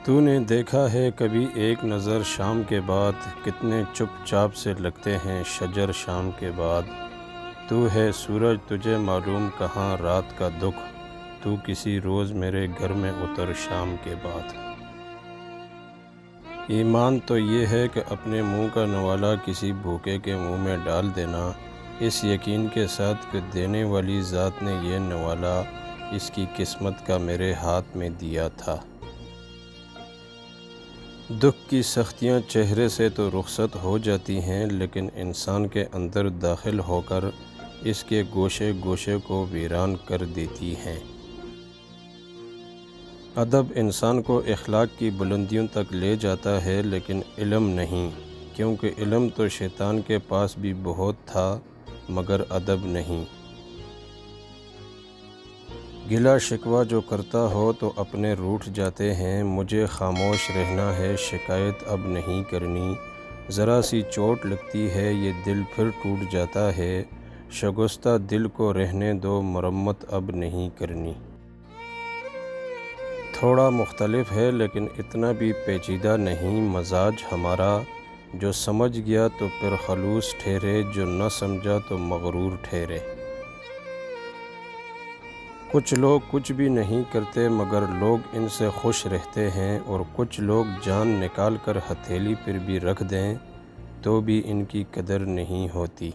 تو نے دیکھا ہے کبھی ایک نظر شام کے بعد، کتنے چپ چاپ سے لگتے ہیں شجر شام کے بعد۔ تو ہے سورج تجھے معلوم کہاں رات کا دکھ، تو کسی روز میرے گھر میں اتر شام کے بعد۔ ایمان تو یہ ہے کہ اپنے منہ کا نوالا کسی بھوکے کے منہ میں ڈال دینا، اس یقین کے ساتھ کہ دینے والی ذات نے یہ نوالا اس کی قسمت کا میرے ہاتھ میں دیا تھا۔ دکھ کی سختیاں چہرے سے تو رخصت ہو جاتی ہیں، لیکن انسان کے اندر داخل ہو کر اس کے گوشے گوشے کو ویران کر دیتی ہیں۔ ادب انسان کو اخلاق کی بلندیوں تک لے جاتا ہے، لیکن علم نہیں، کیونکہ علم تو شیطان کے پاس بھی بہت تھا مگر ادب نہیں۔ گلہ شکوہ جو کرتا ہو تو اپنے روٹھ جاتے ہیں، مجھے خاموش رہنا ہے شکایت اب نہیں کرنی، ذرا سی چوٹ لگتی ہے یہ دل پھر ٹوٹ جاتا ہے، شگفتہ دل کو رہنے دو مرمت اب نہیں کرنی۔ تھوڑا مختلف ہے لیکن اتنا بھی پیچیدہ نہیں مزاج ہمارا، جو سمجھ گیا تو پھر خلوص ٹھہرے، جو نہ سمجھا تو مغرور ٹھہرے۔ کچھ لوگ کچھ بھی نہیں کرتے مگر لوگ ان سے خوش رہتے ہیں، اور کچھ لوگ جان نکال کر ہتھیلی پر بھی رکھ دیں تو بھی ان کی قدر نہیں ہوتی۔